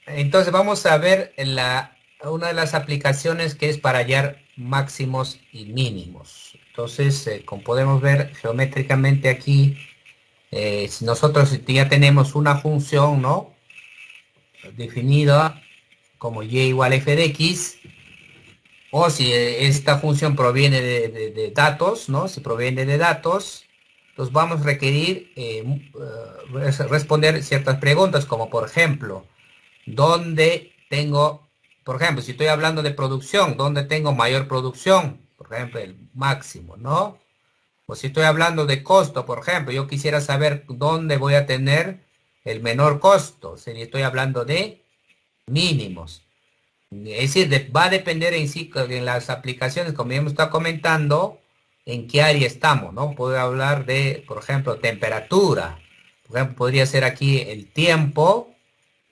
Entonces vamos a ver una de las aplicaciones que es para hallar máximos y mínimos. Entonces, como podemos ver geométricamente aquí, si nosotros ya tenemos una función, ¿no? Definida como y igual a f de x, o si esta función proviene de datos, ¿no? Si proviene de datos, pues vamos a requerir responder ciertas preguntas, como por ejemplo, ¿dónde tengo, por ejemplo, si estoy hablando de producción, dónde tengo mayor producción? Por ejemplo, el máximo, ¿no? O si estoy hablando de costo, por ejemplo, yo quisiera saber dónde voy a tener el menor costo. Si estoy hablando de mínimos. Es decir, va a depender en sí, en las aplicaciones, como ya hemos estado comentando, en qué área estamos, ¿no? Puedo hablar de, por ejemplo, temperatura. Por ejemplo, podría ser aquí el tiempo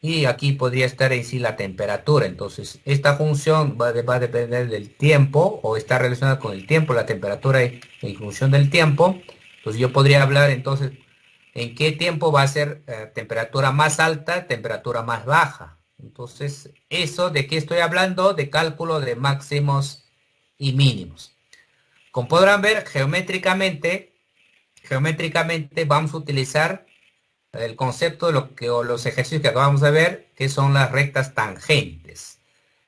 y aquí podría estar en sí la temperatura. Entonces, esta función va a depender del tiempo o está relacionada con el tiempo, la temperatura en función del tiempo. Entonces, yo podría hablar entonces en qué tiempo va a ser temperatura más alta, temperatura más baja. Entonces, eso de qué estoy hablando, de cálculo de máximos y mínimos. Como podrán ver, geométricamente vamos a utilizar el concepto de lo que, o los ejercicios que acabamos de ver, que son las rectas tangentes.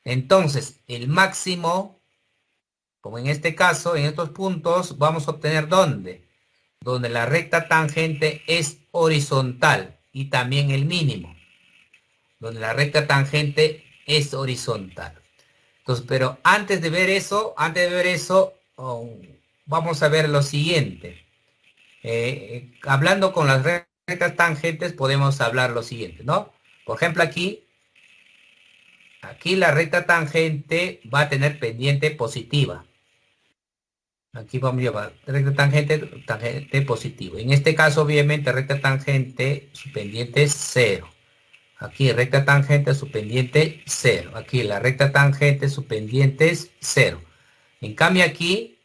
Entonces, el máximo, como en este caso, en estos puntos, vamos a obtener ¿dónde? Donde la recta tangente es horizontal y también el mínimo, donde la recta tangente es horizontal. Entonces, pero antes de ver eso, vamos a ver lo siguiente. Hablando con las rectas tangentes podemos hablar lo siguiente, ¿no? Por ejemplo, aquí la recta tangente va a tener pendiente positiva. Aquí vamos a llevar recta tangente, tangente positivo. En este caso, obviamente, recta tangente, su pendiente es cero. Aquí recta tangente, su pendiente cero. Aquí la recta tangente, su pendiente es cero. En cambio aquí,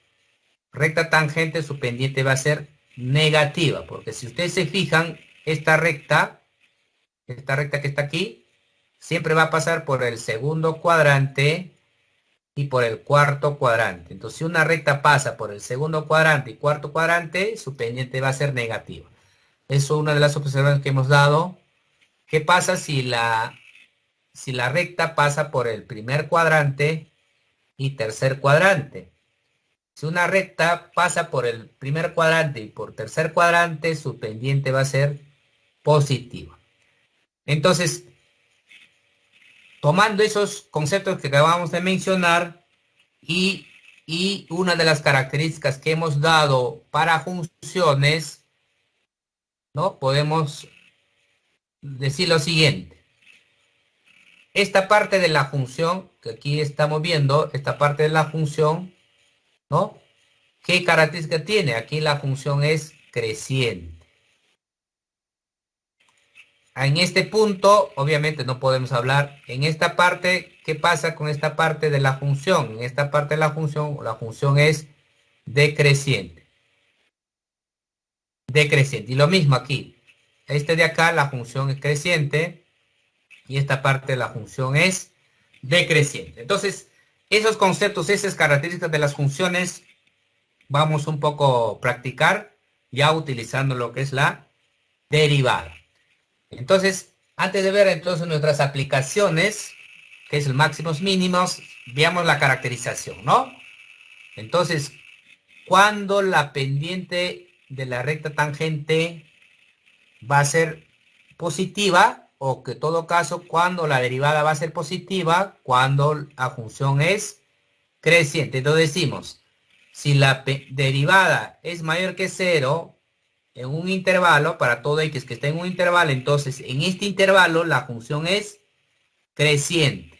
recta tangente, su pendiente va a ser negativa, porque si ustedes se fijan, esta recta que está aquí, siempre va a pasar por el segundo cuadrante y por el cuarto cuadrante. Entonces, si una recta pasa por el segundo cuadrante y cuarto cuadrante, su pendiente va a ser negativa. Eso es una de las observaciones que hemos dado. ¿Qué pasa si la recta pasa por el primer cuadrante y tercer cuadrante? Si una recta pasa por el primer cuadrante y por tercer cuadrante, su pendiente va a ser positiva. Entonces, tomando esos conceptos que acabamos de mencionar y, y una de las características que hemos dado para funciones, ¿no? Podemos decir lo siguiente. Esta parte de la función que aquí estamos viendo, esta parte de la función, ¿no? ¿Qué característica tiene? Aquí la función es creciente. En este punto, obviamente no podemos hablar. En esta parte, ¿qué pasa con esta parte de la función? En esta parte de la función es decreciente. Decreciente. Y lo mismo aquí. Este de acá, la función es creciente. Y esta parte de la función es decreciente. Entonces, esos conceptos, esas características de las funciones, vamos un poco a practicar ya utilizando lo que es la derivada. Entonces, antes de ver entonces nuestras aplicaciones, que es el máximos mínimos, veamos la caracterización, ¿no? Entonces, cuando la pendiente de la recta tangente va a ser positiva, o que en todo caso, cuando la derivada va a ser positiva, cuando la función es creciente. Entonces decimos, si la derivada es mayor que cero en un intervalo, para todo x que está en un intervalo, entonces en este intervalo la función es creciente.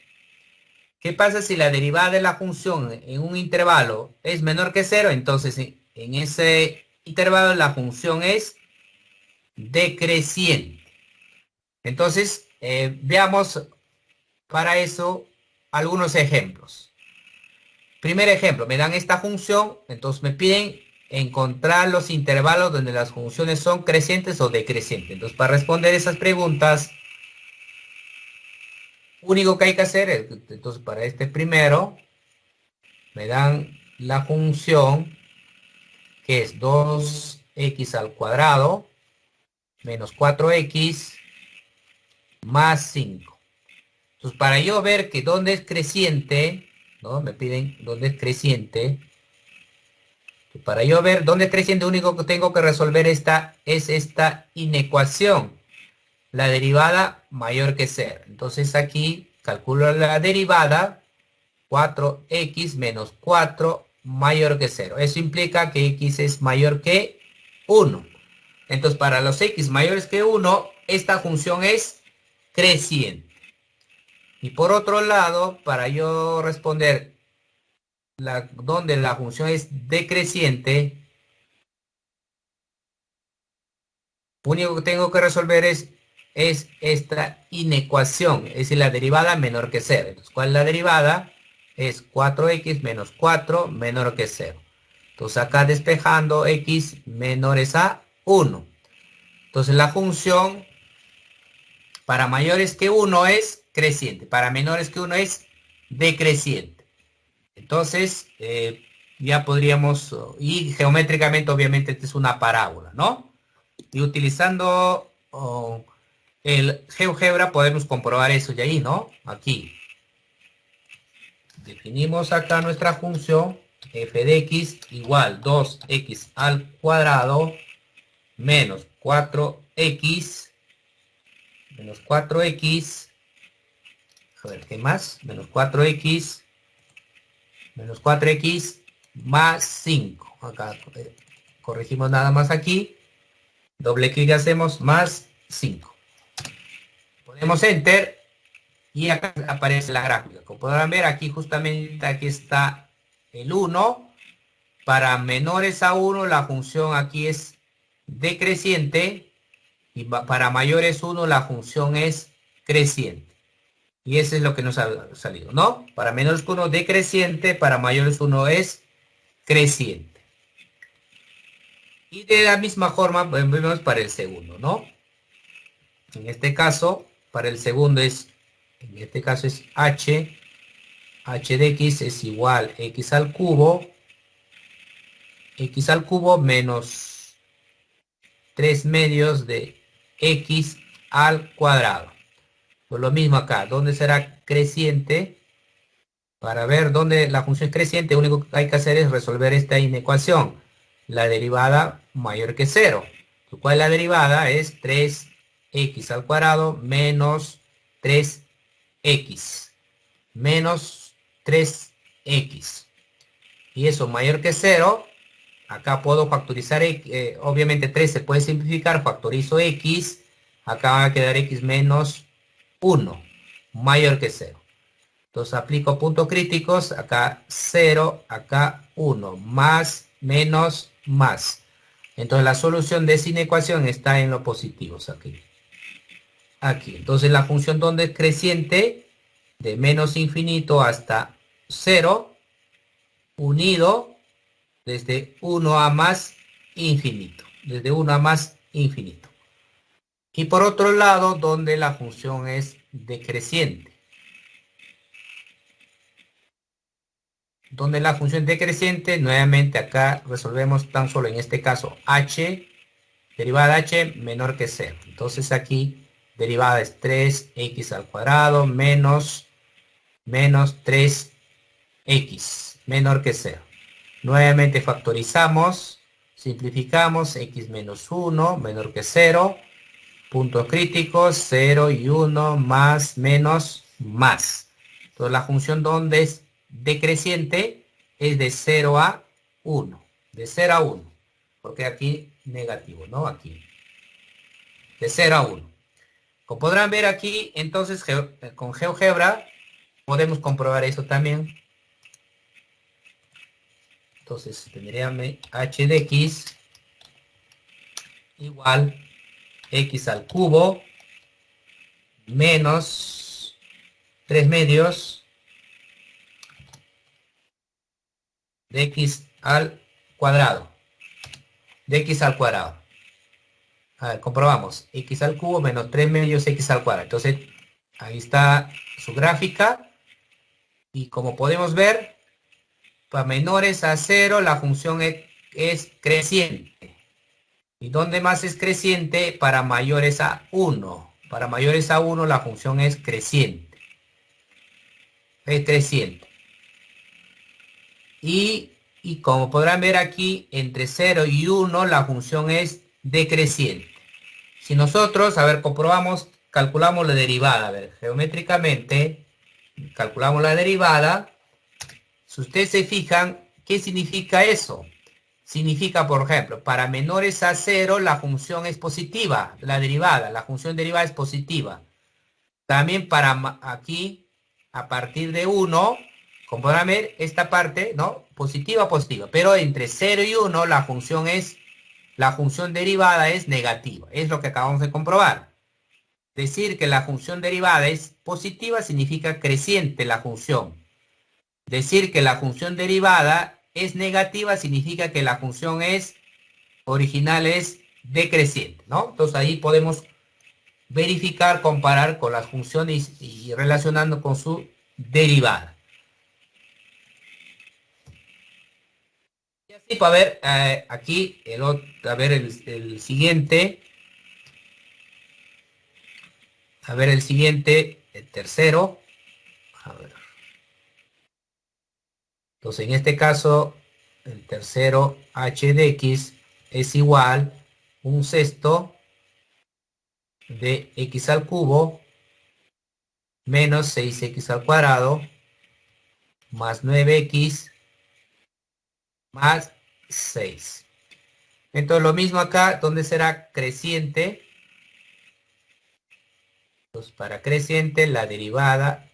¿Qué pasa si la derivada de la función en un intervalo es menor que cero? Entonces en ese intervalo la función es decreciente. Entonces veamos para eso algunos ejemplos. Primer ejemplo, me dan esta función, entonces me piden encontrar los intervalos donde las funciones son crecientes o decrecientes. Entonces, para responder esas preguntas, único que hay que hacer es, entonces para este primero, me dan la función que es 2x al cuadrado menos 4x más 5. Entonces, para yo ver que dónde es creciente, ¿no? Me piden dónde es creciente. Para yo ver dónde es creciente, único que tengo que resolver es esta inecuación. La derivada mayor que 0. Entonces aquí calculo la derivada 4x menos 4 mayor que 0. Eso implica que x es mayor que 1. Entonces para los x mayores que 1, esta función es creciente. Y por otro lado, para yo responder donde la función es decreciente, lo único que tengo que resolver es esta inecuación, es decir, la derivada menor que 0. Entonces, ¿cuál es la derivada? Es 4x menos 4 menor que 0. Entonces, acá despejando x menores a 1. Entonces, la función para mayores que 1 es creciente, para menores que 1 es decreciente. Entonces, ya podríamos, y geométricamente, obviamente, esta es una parábola, ¿no? Y utilizando el GeoGebra podemos comprobar eso de ahí, ¿no? Aquí. Definimos acá nuestra función f de x igual 2x al cuadrado menos 4x a ver, ¿qué más? Menos 4x más 5. Acá corregimos nada más aquí. Doble clic hacemos más 5. Ponemos enter y acá aparece la gráfica. Como podrán ver, aquí justamente aquí está el 1. Para menores a 1, la función aquí es decreciente. Y para mayores 1, la función es creciente. Y eso es lo que nos ha salido, ¿no? Para menores que 1, decreciente. Para mayores 1 es creciente. Y de la misma forma, vemos para el segundo, ¿no? En este caso, para el segundo es, en este caso es h de x es igual a x al cubo menos 3 medios de x al cuadrado. Pues lo mismo acá, ¿dónde será creciente? Para ver dónde la función es creciente, lo único que hay que hacer es resolver esta inecuación. La derivada mayor que 0. ¿Cuál es la derivada? Es 3x al cuadrado menos 3x. Menos 3x. Y eso mayor que 0. Acá puedo factorizar, obviamente 3 se puede simplificar, factorizo x. Acá va a quedar x menos 1. Mayor que 0. Entonces aplico puntos críticos, acá 0, acá 1, más, menos, más. Entonces la solución de esa inecuación está en los positivos aquí. Aquí, entonces la función donde es creciente, de menos infinito hasta 0, unido desde 1 a más infinito. Desde 1 a más infinito. Y por otro lado, donde la función es decreciente. Donde la función decreciente, nuevamente acá resolvemos tan solo en este caso h, derivada de h menor que 0. Entonces aquí derivada es 3x al cuadrado menos 3x menor que 0. Nuevamente factorizamos, simplificamos, x menos 1 menor que 0, puntos críticos 0 y 1 más menos más. Entonces la función donde es decreciente es de 0 a 1. De 0 a 1. Porque aquí negativo, ¿no? Aquí. De 0 a 1. Como podrán ver aquí, entonces con GeoGebra podemos comprobar eso también. Entonces tendríamos h de x igual x al cubo menos 3 medios de x al cuadrado. De x al cuadrado. A ver, comprobamos. X al cubo menos 3 medios x al cuadrado. Entonces, Ahí está su gráfica. Y como podemos ver, para menores a 0 la función es creciente. ¿Y dónde más es creciente? Para mayores a 1. Para mayores a 1 la función es creciente. Es creciente. Y como podrán ver aquí, entre 0 y 1 la función es decreciente. Si nosotros, a ver, comprobamos, calculamos la derivada. A ver, geométricamente, calculamos la derivada. Si ustedes se fijan, ¿qué significa eso? Significa, por ejemplo, para menores a 0 la función es positiva, la derivada, la función derivada es positiva. También para aquí, a partir de 1, como podrán ver, esta parte, ¿no? Positiva, positiva. Pero entre 0 y 1 la función derivada es negativa. Es lo que acabamos de comprobar. Decir que la función derivada es positiva significa creciente la función. Decir que la función derivada es negativa significa que la función original es decreciente, ¿no? Entonces ahí podemos verificar, comparar con las funciones y relacionando con su derivada. Y así para ver aquí, a ver el siguiente, el tercero. A ver. Entonces en este caso, el tercero h de x es igual a 1/6 de x al cubo menos 6x al cuadrado más 9x más 6. Entonces lo mismo acá, donde será creciente. Entonces para creciente la derivada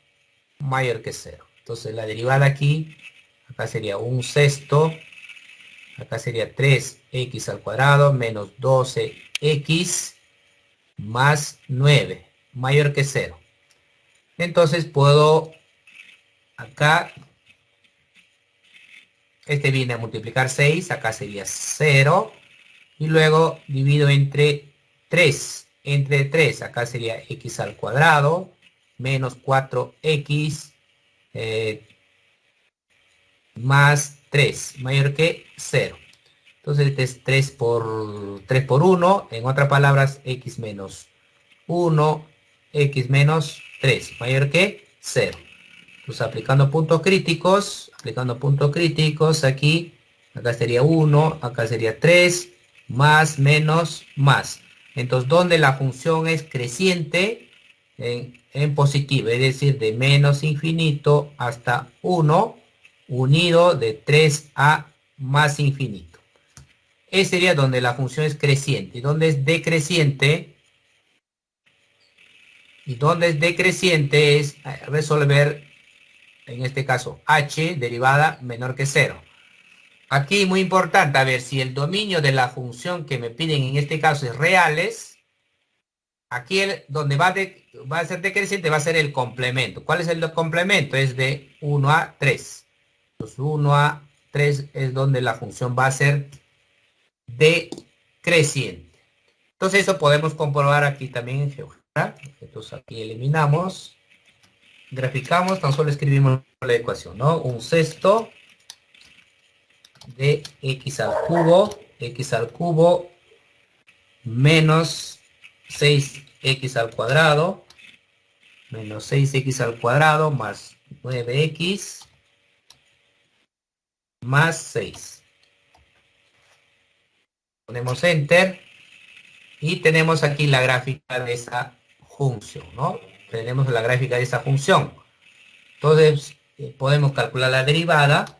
mayor que 0. Entonces la derivada aquí, acá sería 1/6, acá sería 3x al cuadrado menos 12x más 9, mayor que 0. Entonces puedo, acá, este viene a multiplicar 6, acá sería 0. Y luego divido entre 3. Entre 3, acá sería x al cuadrado, menos 4x más 3, mayor que 0. Entonces este es 3 por 1, en otras palabras, x menos 1, x menos 3, mayor que 0. Entonces aplicando puntos críticos aquí, acá sería 1, acá sería 3, más, menos, más. Entonces, donde la función es creciente en positivo, es decir, de menos infinito hasta 1, unido de 3 a más infinito. Ese sería donde la función es creciente. Y donde es decreciente es resolver, en este caso, h derivada menor que 0. Aquí muy importante, a ver, si el dominio de la función que me piden en este caso es reales, aquí donde va a ser decreciente va a ser el complemento. ¿Cuál es el complemento? Es de 1 a 3. Entonces 1 a 3 es donde la función va a ser decreciente. Entonces eso podemos comprobar aquí también en GeoGebra. Entonces aquí eliminamos, graficamos, tan solo escribimos la ecuación, ¿no? 1/6 de x al cubo menos 6x al cuadrado, menos 6x al cuadrado más 9x más 6. Ponemos enter y tenemos aquí la gráfica de esa función, ¿no? Tenemos la gráfica de esa función. Entonces, podemos calcular la derivada.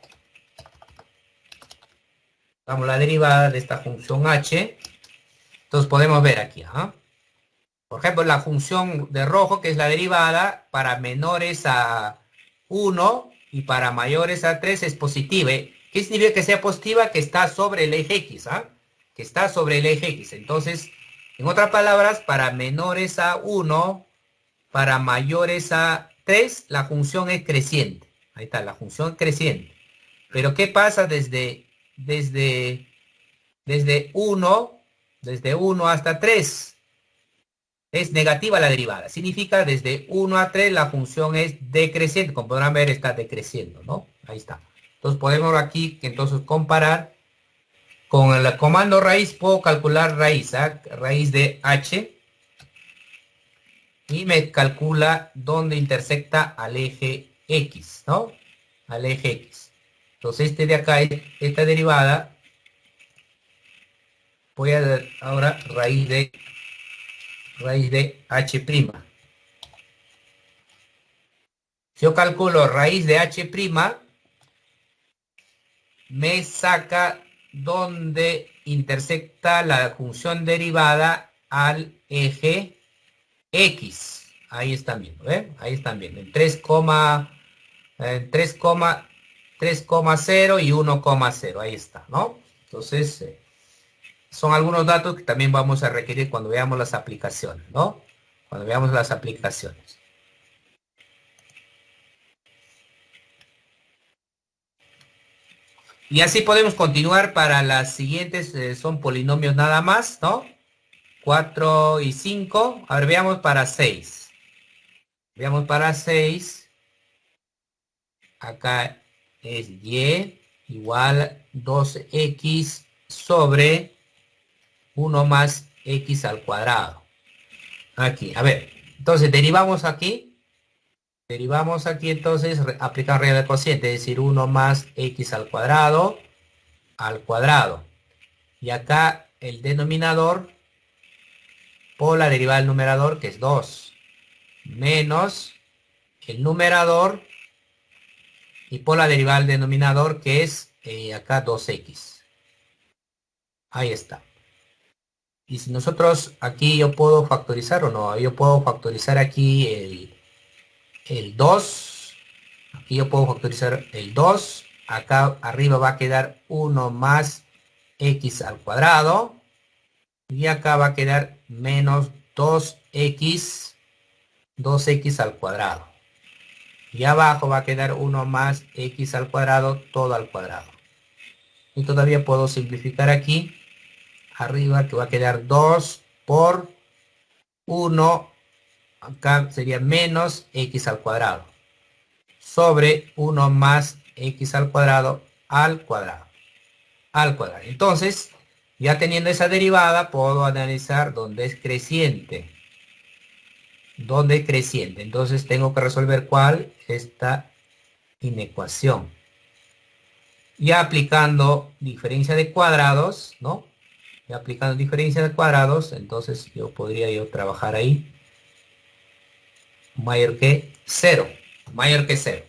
Damos la derivada de esta función h. Entonces podemos ver aquí, ¿ah? Por ejemplo, la función de rojo, que es la derivada, para menores a 1 y para mayores a 3 es positiva. ¿Qué significa que sea positiva? Que está sobre el eje X, ¿ah? Que está sobre el eje X. Entonces, en otras palabras, para menores a 1, para mayores a 3, la función es creciente. Ahí está, la función creciente. Pero ¿qué pasa desde 1 hasta 3? es negativa la derivada. Significa desde 1 a 3 la función es decreciente. Como podrán ver, está decreciendo, ¿no? Ahí está. Entonces podemos aquí entonces comparar con el comando raíz. Puedo calcular raíz, ¿ah? Raíz de h. Y me calcula dónde intersecta al eje x, ¿no? Al eje x. Entonces este de acá, esta derivada, voy a dar ahora raíz de h'. Si yo calculo raíz de h', me saca dónde intersecta la función derivada al eje x. Ahí están viendo, ¿eh? Ahí están viendo. En 3,0 y 1,0. Ahí está, ¿no? Entonces, son algunos datos que también vamos a requerir cuando veamos las aplicaciones, ¿no? Cuando veamos las aplicaciones. Y así podemos continuar para las siguientes, son polinomios nada más, ¿no? 4 y 5. A ver, veamos para 6. Veamos para 6. Acá es y igual 2x sobre 1 más x al cuadrado. Aquí, a ver. Entonces, derivamos aquí. Derivamos aquí, entonces, aplicar regla del cociente, es decir, 1 más x al cuadrado. Y acá el denominador por la derivada del numerador, que es 2, menos el numerador y por la derivada del denominador, que es acá 2x. Ahí está. Y si nosotros aquí yo puedo factorizar o no, yo puedo factorizar aquí el 2. Aquí yo puedo factorizar el 2. Acá arriba va a quedar 1 más x al cuadrado. Y acá va a quedar menos 2x al cuadrado. Y abajo va a quedar 1 más x al cuadrado, todo al cuadrado. Y todavía puedo simplificar aquí. Arriba que va a quedar 2 por 1. Acá sería menos x al cuadrado. Sobre 1 más x al cuadrado al cuadrado. Entonces, ya teniendo esa derivada, puedo analizar dónde es creciente. Dónde es creciente. Entonces tengo que resolver cuál esta inecuación. Ya aplicando diferencia de cuadrados, ¿no? Ya aplicando diferencia de cuadrados, entonces yo podría trabajar ahí. Mayor que 0. Mayor que 0.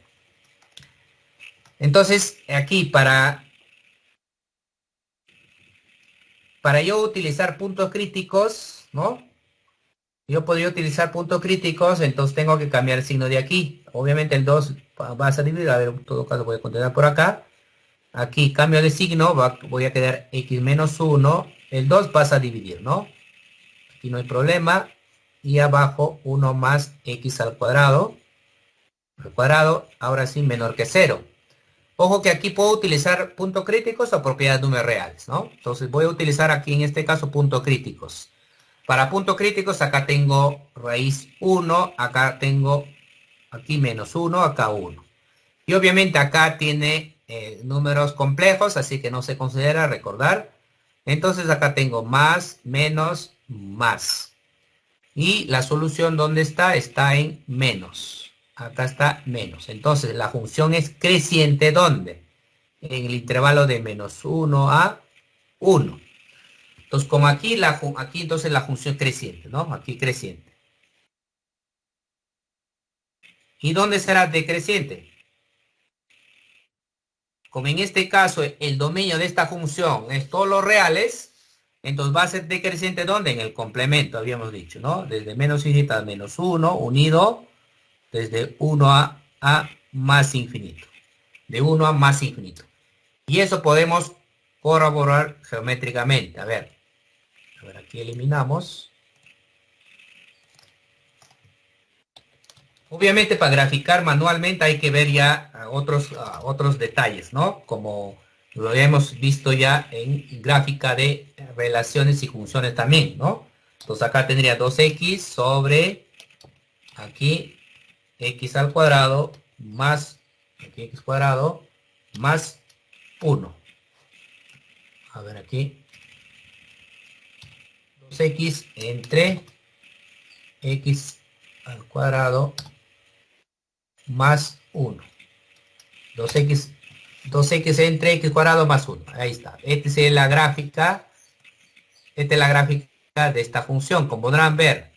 Entonces, aquí para yo utilizar puntos críticos, ¿no? Yo podría utilizar puntos críticos, entonces tengo que cambiar el signo de aquí. Obviamente el 2 va a salir, a ver, en todo caso voy a continuar por acá. Aquí cambio de signo, voy a quedar x menos 1. El 2 pasa a dividir, ¿no? Aquí no hay problema. Y abajo 1 más x al cuadrado. Al cuadrado, ahora sí menor que 0. Ojo que aquí puedo utilizar puntos críticos o propiedades números reales, ¿no? Entonces voy a utilizar aquí en este caso puntos críticos. Para puntos críticos acá tengo raíz 1, acá tengo aquí menos 1, acá 1. Y obviamente acá tiene números complejos, así que no se considera recordar. Entonces acá tengo más, menos, más. Y la solución, ¿dónde está? Está en menos. Acá está menos. Entonces la función es creciente, ¿dónde? En el intervalo de menos 1 a 1. Entonces, como aquí, aquí entonces la función creciente, ¿no? Aquí creciente. ¿Y dónde será decreciente? Como en este caso el dominio de esta función es todos los reales, entonces va a ser decreciente ¿dónde? En el complemento, habíamos dicho, ¿no? Desde menos infinito a menos 1, unido desde 1 a más infinito. De 1 a más infinito. Y eso podemos corroborar geométricamente. A ver, aquí eliminamos. Obviamente para graficar manualmente hay que ver ya otros detalles, ¿no? Como lo hemos visto ya en gráfica de relaciones y funciones también, ¿no? Entonces acá tendría 2x sobre, aquí, x al cuadrado más, aquí x cuadrado, más 1. A ver aquí, 2x entre x al cuadrado más 1. 2x, 2x entre x cuadrado más 1. Ahí está. Esta es la gráfica. Esta es la gráfica de esta función. Como podrán ver,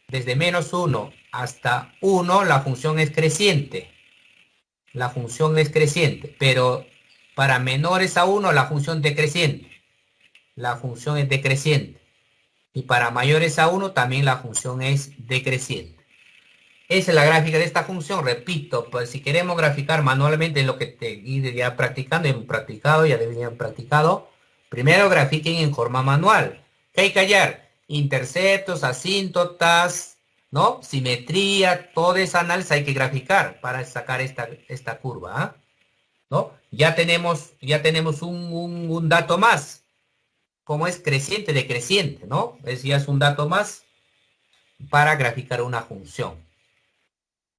desde menos 1 hasta 1 la función es creciente. La función es creciente. Pero para menores a 1 la función decreciente. La función es decreciente. Y para mayores a 1 también la función es decreciente. Esa es la gráfica de esta función. Repito, pues si queremos graficar manualmente lo que te ir ya practicando, hemos practicado, ya deberían practicado. Primero grafiquen en forma manual. ¿Qué hay que hallar? Interceptos, asíntotas, ¿no? Simetría, todo ese análisis hay que graficar para sacar esta curva, ¿ah? ¿No? Ya tenemos un dato más. Como es creciente decreciente, ¿no? Ya es un dato más para graficar una función.